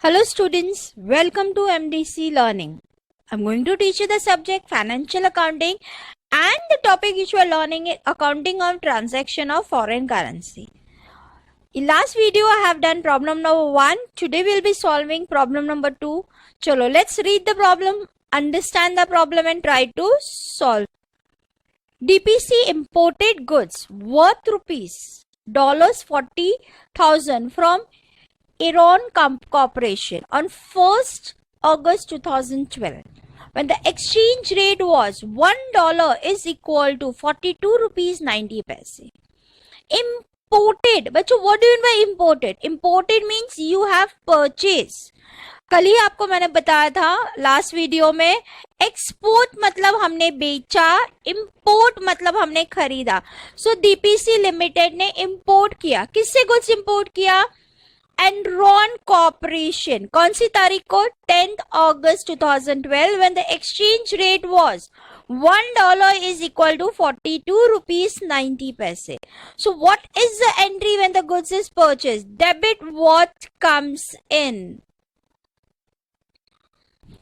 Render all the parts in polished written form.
Hello students, welcome to MDC Learning. I'm going to teach you the subject financial accounting and the topic which we are learning is accounting of transaction of foreign currency. In last video I have done problem number 1. Today we'll be solving problem number 2. Chalo, let's read the problem, understand the problem and try to solve. DPC imported goods worth rupees $40,000 from Iran Corporation on 1st August 2012 when the exchange rate was $1 is equal to 42 rupees 90 paise. Imported, बच्चों what do you mean by imported? Imported means you have purchased. कल ही आपको मैंने बताया था last video में, export मतलब हमने बेचा, इंपोर्ट मतलब हमने खरीदा. सो डीपीसी लिमिटेड ने इंपोर्ट किया. किससे गुड्स इंपोर्ट किया? Enron corporation. कौन सी तारीख को? 10th August 2012 when the exchange rate was $1 is equal to 42 rupees 90 paise. So what is the entry when the goods is purchased? Debit what comes in.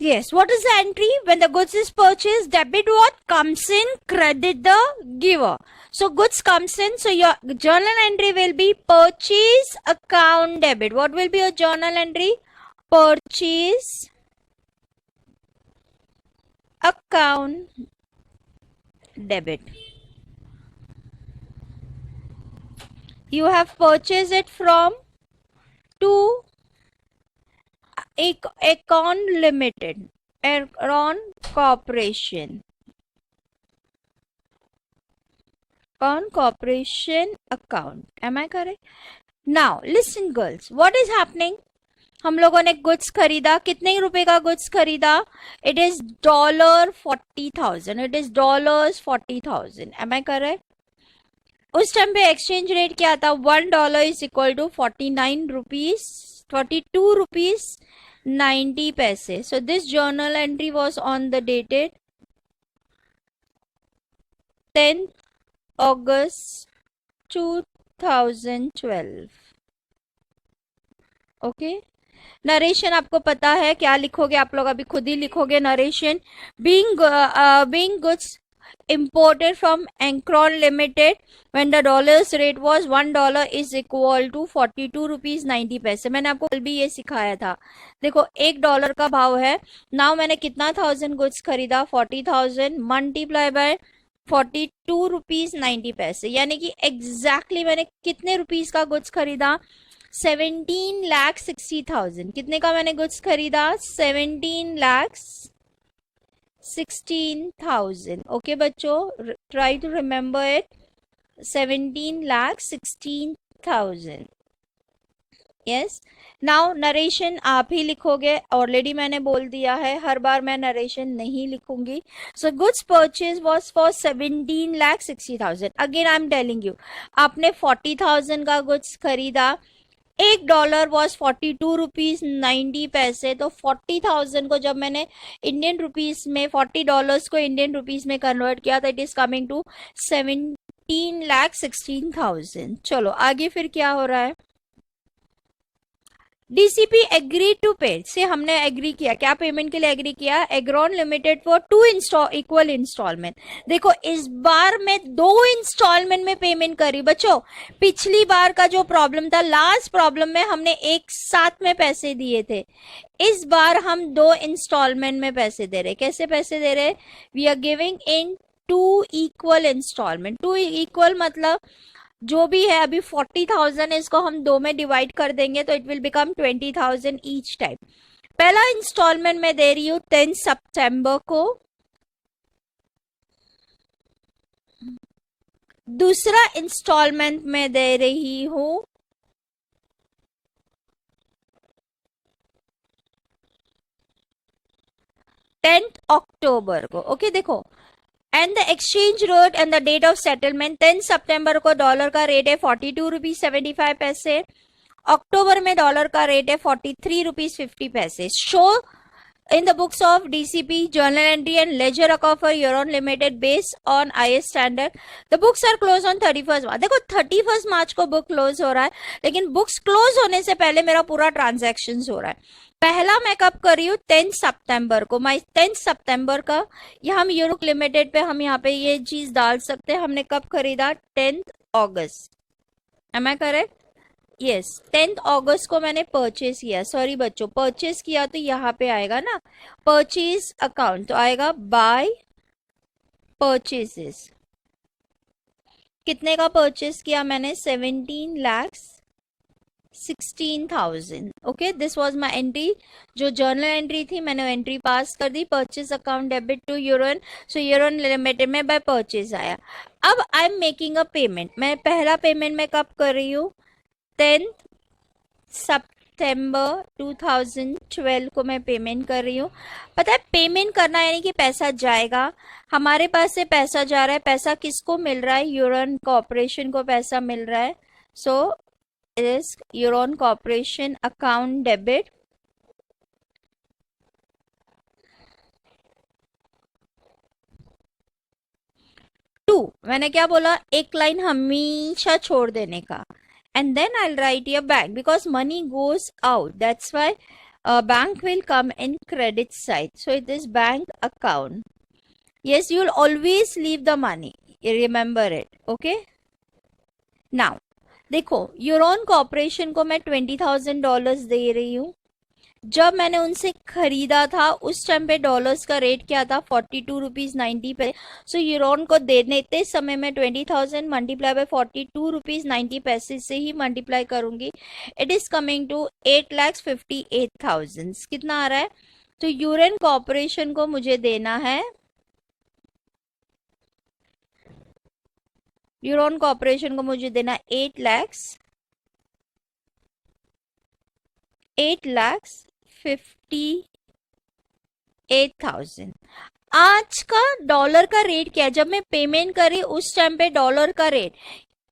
Yes, what is the entry when the goods is purchased? Debit what comes in, credit the giver. So goods comes in, so your journal entry will be purchase account debit. What will be your journal entry? Purchase account debit. You have purchased it from to Econ Limited, Econ Corporation. Econ Corporation account. Am I correct? Now listen girls, what is happening? हम लोगों ने goods खरीदा. कितने रुपए का goods खरीदा? It is $40,000. It is $40,000. Am I correct? उस time पे एक्सचेंज रेट क्या था? $1 is equal to 42 rupees 90 paise. So this journal entry was on the dated 10th August 2012. Okay. Narration आपको पता है क्या लिखोगे आप लोग? अभी खुद ही लिखोगे narration. being goods imported from Encron Limited when the dollars rate was $1 is equal to 42 rupees 90 paise. मैंने आपको कल भी ये सिखाया था. देखो $1 का भाव है. नाउ मैंने कितना 1000 गुड्स खरीदा? 40,000 मल्टीप्लाई बाय 42 रुपीज 90 पैसे, यानी कि एग्जैक्टली मैंने कितने रुपीज का गुड्स खरीदा? 17,60,000. कितने का मैंने गुड्स खरीदा? 17,16,000. ओके बच्चों, try to remember it. 17,16,000. Yes. Now narration आप ही लिखोगे. ऑलरेडी मैंने बोल दिया है, हर बार मैं नरेशन नहीं लिखूंगी. So goods purchase was for 17,60,000. Again I am telling you, आपने 40,000 का गुड्स खरीदा. $1 वॉज 42 रुपीज 90 पैसे. तो 40,000 को जब मैंने इंडियन रुपीज में, $40 को इंडियन रुपीज में कन्वर्ट किया तो इट इज कमिंग टू 17,16,000. चलो आगे फिर क्या हो रहा है? डीसीपी एग्री टू पे से हमने एग्री किया. क्या पेमेंट के लिए एग्री किया? एग्रॉन लिमिटेड फॉर 2 इक्वल इंस्टॉलमेंट. देखो इस बार मैं 2 इंस्टॉलमेंट में पेमेंट करी. बच्चों पिछली बार का जो प्रॉब्लम था, लास्ट प्रॉब्लम में हमने एक साथ में पैसे दिए थे. इस बार हम 2 इंस्टॉलमेंट में पैसे दे रहे. कैसे पैसे दे रहे? We are giving in 2 equal installment. 2 equal मतलब जो भी है, अभी 40,000 इसको हम 2 में डिवाइड कर देंगे तो it will become 20,000 each time. पहला इंस्टॉलमेंट में दे रही हूं 10 सितंबर को. दूसरा इंस्टॉलमेंट में दे रही हूं 10th अक्टूबर को. ओके देखो, and the exchange rate and the date of settlement. 10 सितंबर को डॉलर का रेट है 42 रुपीज 75 पैसे. अक्टूबर में डॉलर का रेट है 43 रुपीज 50 पैसे. Show in the books of DCP, journal entry and ledger account for Euron Limited based on IS standard. The books are closed on 31st March. देखो 31st March को book close हो रहा है, लेकिन books close होने से पहले मेरा पूरा ट्रांजेक्शन हो रहा है. पहला मैं कब कर रही हूँ? 10 सितंबर को. माई 10 सितंबर का ये हम यूरोक लिमिटेड पे हम यहाँ पे ये चीज डाल सकते हैं. हमने कब खरीदा? 10th अगस्त. Am I correct? Yes, 10th अगस्त को मैंने परचेज किया. सॉरी बच्चों, परचेज किया तो यहाँ पे आएगा ना परचेज अकाउंट, तो आएगा बाय परचेजेस. कितने का परचेज किया मैंने? 17,16,000. Okay, this was my entry. जो जर्नल एंट्री थी मैंने एंट्री पास कर दी. Purchase account debit to Euron. So Euron limited में बाय परचेज आया. अब I am making a payment. मैं पहला पेमेंट मैं कब कर रही हूँ? 10th सितंबर 2012 को मैं पेमेंट कर रही हूँ. पता है पेमेंट करना यानी कि पैसा जाएगा. हमारे पास से पैसा जा रहा है. पैसा किसको मिल रहा है? यूरोन कॉर्पोरेशन को पैसा मिल रहा है. So is Euron corporation account debit to. मैंने क्या बोला? एक लाइन हमेशा छोड़ देने का. And then I'll write here bank because money goes out. That's why bank will come in credit side. So it is bank account. Yes, you'll always leave the money. Remember it. Okay. Now, देखो यूरोन corporation को मैं $20,000 दे रही हूँ. जब मैंने उनसे खरीदा था उस टाइम पे डॉलर्स का रेट क्या था? 42 रुपीज 90 पैसे. सो यूरोन को देते समय मैं 20,000 मल्टीप्लाई बाय 42 रुपीज 90 पैसे से ही मल्टीप्लाई करूंगी. It is coming to 8,58,000. कितना आ रहा है? तो यूरोन कॉर्पोरेशन को मुझे देना है, यूरोन कॉर्पोरेशन को मुझे देना 8,58,000. आज का डॉलर का रेट क्या है? जब मैं पेमेंट करी उस टाइम पे डॉलर का रेट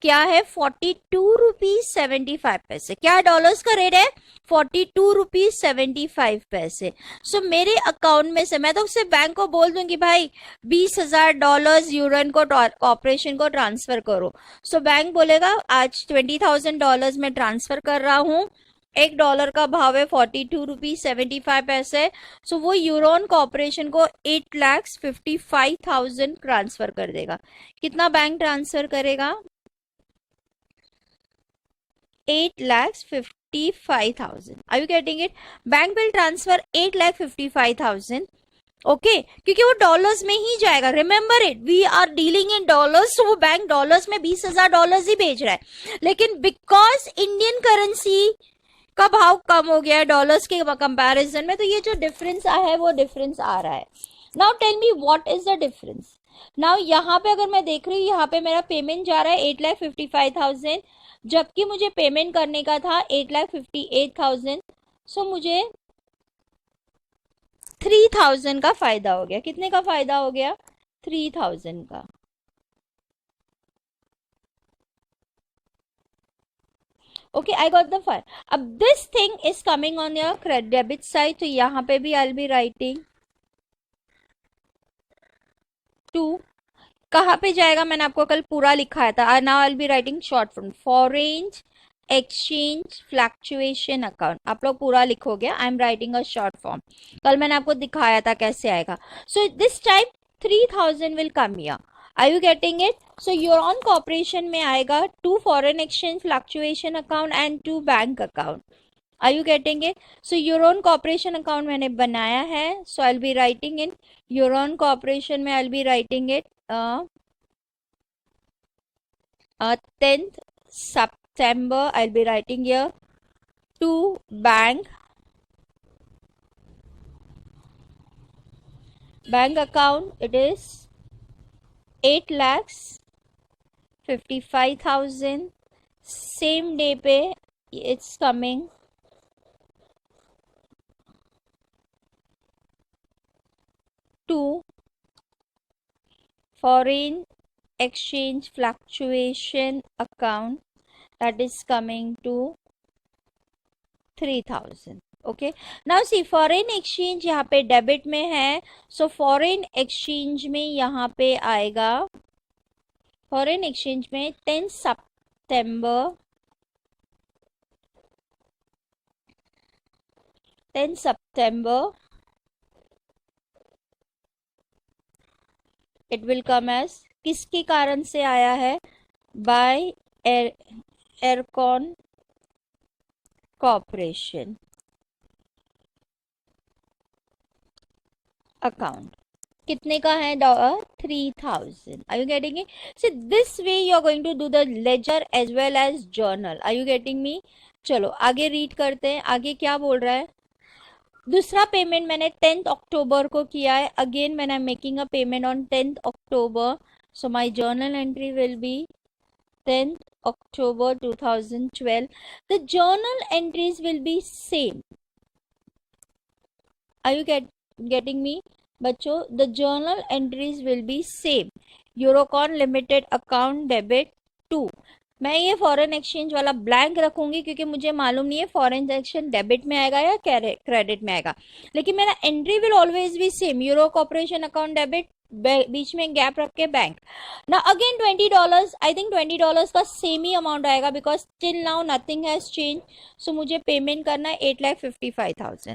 क्या है? 42 रुपीज 75 पैसे. क्या डॉलर्स का रेट है? 42 रुपीज 75 पैसे. सो मेरे अकाउंट में से मैं तो उससे बैंक को बोल दूंगी भाई $20,000 यूरोन को कॉर्पोरेशन को ट्रांसफर करो. सो बैंक बोलेगा आज $20,000 में ट्रांसफर कर रहा हूँ. $1 का भाव है 42 रुपीज 75 पैसे. सो वो यूरोन कॉर्पोरेशन को 8,55,000 ट्रांसफर कर देगा. कितना बैंक ट्रांसफर करेगा? 8,55,000. Are you getting it? Bank will transfer 8,55,000. Okay, क्योंकि वो डॉलर्स में ही जाएगा. Remember it, we are dealing in dollars. तो वो बैंक डॉलर्स में $20,000 ही भेज रहा है. लेकिन बिकॉज इंडियन करेंसी का भाव कम हो गया है डॉलर्स के कंपैरिजन में, तो ये जो डिफरेंस है वो डिफरेंस आ रहा है. Now tell me what is the difference. Now यहाँ पे अगर मैं देख रही हूँ यहाँ पे मेरा पेमेंट जा रहा है 8,55,000, जबकि मुझे पेमेंट करने का था 8,58,000. सो मुझे 3,000 का फायदा हो गया. कितने का फायदा हो गया? 3,000 का. Okay, I got the file. अब this thing is coming on your credit debit side. तो यहाँ पे भी आई विल बी राइटिंग 2. कहाँ पे जाएगा? मैंने आपको कल पूरा लिखाया था. Now I will be writing short form foreign exchange fluctuation account. आप लोग पूरा लिखोगे. I am writing a short form. कल मैंने आपको दिखाया था कैसे आएगा. So this time 3,000 will come here. Are you getting it? So Euron corporation में आएगा 2 foreign exchange fluctuation account and 2 bank account. Are you getting it? So Euron corporation account मैंने बनाया है. So I'll be writing in यूरोन corporation में I'll be writing it 10th September. I'll be writing here 2 bank account. It is 8,55,000. Same day पे it's coming 2 foreign exchange fluctuation account that is coming to 3,000. Okay, now see foreign exchange यहाँ पे debit में है, so foreign exchange में यहाँ पे आएगा, foreign exchange में 10 सितंबर 10 सितंबर इट विल कम एज, किसके कारण से आया है, बाय एरकॉन कॉर्पोरेशन अकाउंट। कितने का है, 3000। Are you getting it? So this way you are going to do the ledger as well as journal. Are you getting me? चलो आगे रीड करते हैं, आगे क्या बोल रहा है। दूसरा पेमेंट मैंने 10th अक्टूबर को किया है, again man I am making a payment on 10th October, so my journal entry will be 10th October 2012. The journal entries will be same. Are you getting me? बच्चों, the journal entries will be same. Eurocon Limited account debit 2. मैं ये foreign exchange वाला blank रखूंगी क्योंकि मुझे मालूम नहीं है फॉरेन एक्सचेंज डेबिट में आएगा या क्रेडिट में आएगा, लेकिन मेरा entry will always be same, Euro corporation account debit, बीच में गैप रख के बैंक। ना अगेन $20, आई थिंक $20 का सेम ही अमाउंट आएगा because till now nothing has change, so मुझे पेमेंट करना है 8,55,000।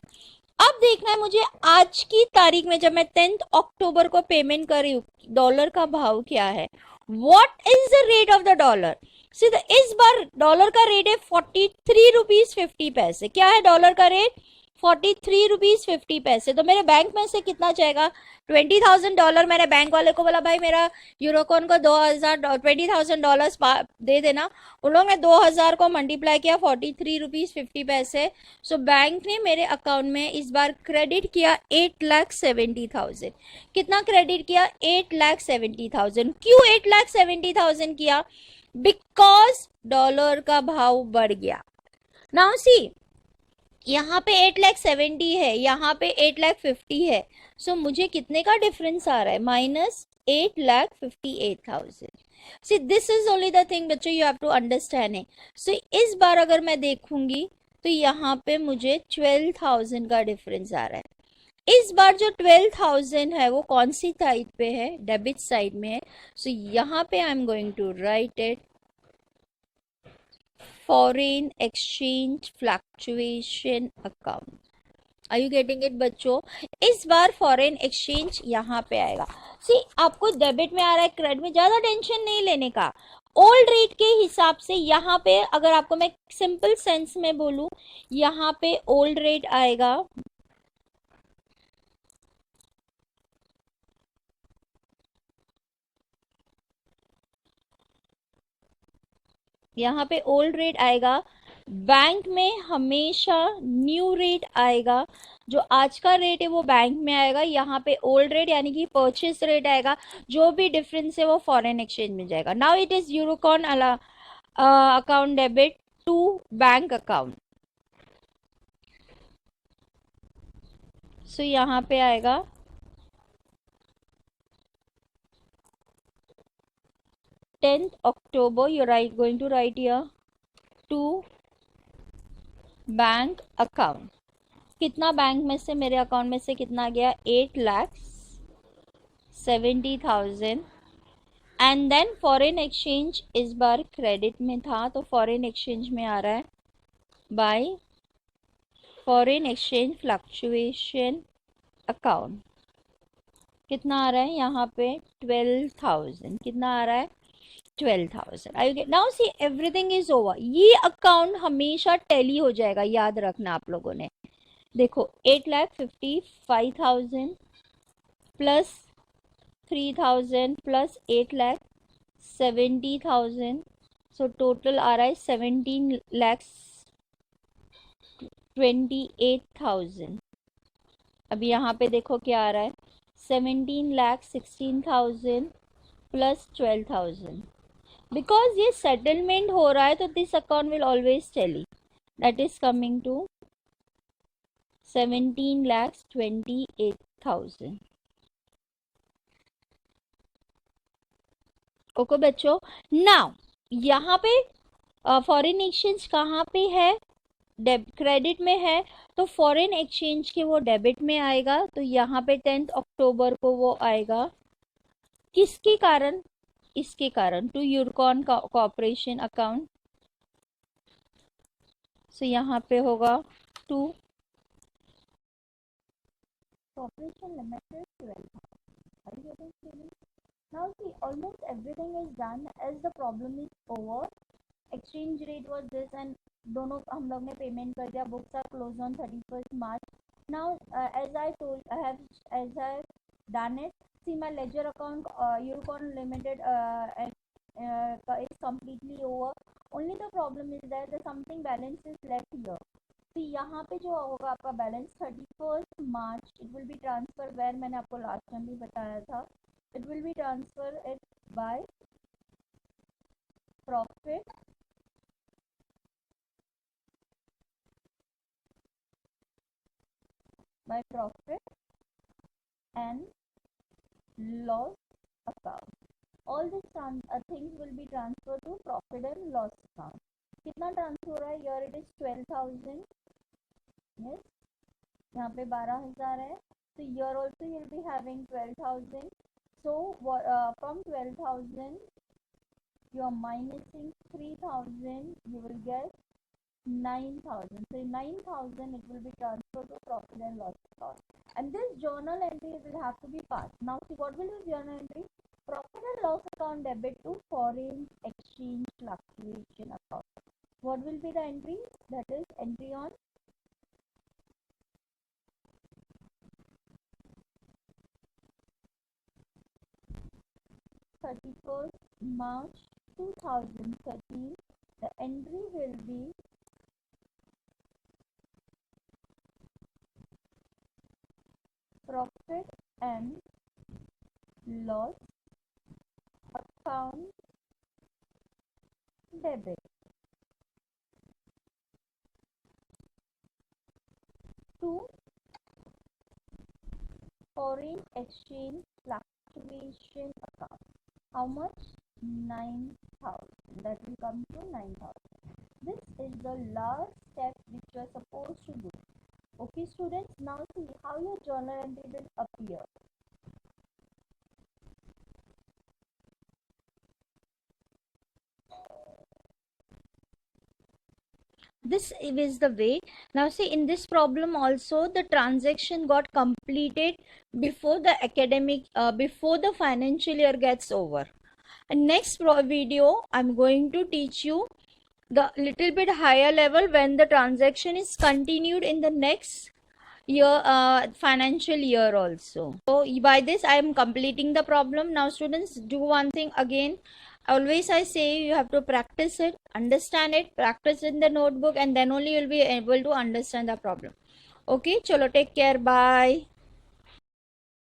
अब देखना है मुझे आज की तारीख में जब मैं 10th अक्टूबर को पेमेंट कर रही हूँ, डॉलर का भाव क्या है, what is the rate of the dollar. सीधा इस बार डॉलर का रेट है 43 रुपीज 50 पैसे। क्या है डॉलर का रेट? 43 रुपीज 50 पैसे। तो मेरे बैंक में से कितना जाएगा, $20,000। मैंने बैंक वाले को बोला भाई मेरा यूरोकॉन को $20,000 दे देना, उन लोगों ने 2000 को मल्टीप्लाई किया 43 रुपीज 50 पैसे। सो बैंक ने मेरे अकाउंट में इस बार क्रेडिट किया 8,70,000। कितना क्रेडिट किया? 8,70,000। क्यों 8,70,000 किया? बिकॉज डॉलर का भाव बढ़ गया। नाउ सी, यहाँ पे 8,70,000 है, यहाँ पे 8,50,000 है, सो मुझे कितने का डिफरेंस आ रहा है, -8,58,000। See this is only the thing बच्चों यू हैव टू अंडरस्टैंड है। सो इस बार अगर मैं देखूंगी तो यहाँ पे मुझे 12,000 का डिफरेंस आ रहा है। इस बार जो 12,000 है वो कौन सी साइड पे है, डेबिट साइड में है। सो यहाँ पे I am going to write it foreign exchange fluctuation account. Are you getting it बच्चों? इस बार फॉरेन एक्सचेंज यहाँ पे आएगा। सी आपको डेबिट में आ रहा है, क्रेडिट में, ज्यादा टेंशन नहीं लेने का। ओल्ड रेट के हिसाब से यहाँ पे अगर आपको मैं सिंपल सेंस में बोलूं, यहाँ पे ओल्ड रेट आएगा, यहाँ पे ओल्ड रेट आएगा। बैंक में हमेशा न्यू रेट आएगा, जो आज का रेट है वो बैंक में आएगा, यहाँ पे ओल्ड रेट यानी कि परचेस रेट आएगा, जो भी डिफरेंस है वो फॉरेन एक्सचेंज में जाएगा। Now it is Eurocon account debit to bank account, सो यहाँ पे आएगा 10th October, you're going to write here to bank account. कितना बैंक में से, मेरे अकाउंट में से कितना गया, 8,70,000। एंड देन फॉरेन एक्सचेंज इस बार क्रेडिट में था तो फॉरेन एक्सचेंज में आ रहा है bye foreign exchange fluctuation account. कितना आ रहा है यहाँ पे 12,000। कितना आ रहा है 12,000। I get? Now see everything is over. ये अकाउंट हमेशा टैली हो जाएगा, याद रखना आप लोगों ने। देखो 8,55,000 प्लस 3,000 प्लस 8,70,000, सो टोटल आ रहा है 17,28,000। अब यहाँ पे देखो क्या आ रहा है, 17,16,000 प्लस 12,000। बिकॉज ये सेटलमेंट हो रहा है तो this account will always tally, that is coming to 17,28,000। Okay बच्चों, नाउ यहाँ पे फॉरेन एक्सचेंज कहाँ पे है, क्रेडिट में है तो फॉरेन एक्सचेंज के वो डेबिट में आएगा, तो यहाँ पे 10 अक्टूबर को वो आएगा किसके कारण, इसके कारण, टू यूरकॉन कॉर्पोरेशन अकाउंट। सो यहाँ पे होगा to corporation limited 12। Now see, almost everything is done as the problem is over. Exchange rate was this and दोनों हम लोग ने पेमेंट कर दिया. Books are closed on 31st March. Now as I told, as I done it. See my ledger account, Eurocon Limited is completely over. Only the problem is that the something balance is left here. तो यहाँ पे जो होगा आपका balance 31st March, it will be transfer where, मैंने आपको last time भी बताया था, it will be transferred it by profit and loss account. All these things will be transferred to profit and loss account. कितना transfer हो रहा है? Here it is 12,000. Yes, यहाँ पे 12,000 है. So here also you will be having 12,000. So from 12,000 you are minusing 3,000, you will get 9,000. So 9,000 it will be transferred to profit and loss account. And this journal entry will have to be passed. Now see what will be journal entry? Profit and loss account debit to foreign exchange fluctuation account. What will be the entry? That is entry on 31st March 2013. The entry will be profit and loss account debit to foreign exchange fluctuation account. How much? 9,000. That will come to 9,000. This is the last step which you are supposed to do. Okay students, now see how your journal entry will appear. This is the way. Now see, in this problem also the transaction got completed before the academic before the financial year gets over. And next video I'm going to teach you the little bit higher level when the transaction is continued in the next year, financial year also. So by this I am completing the problem. Now students, do one thing again. Always I say you have to practice it, understand it, practice in the notebook, and then only you will be able to understand the problem. Okay, chalo, take care, bye.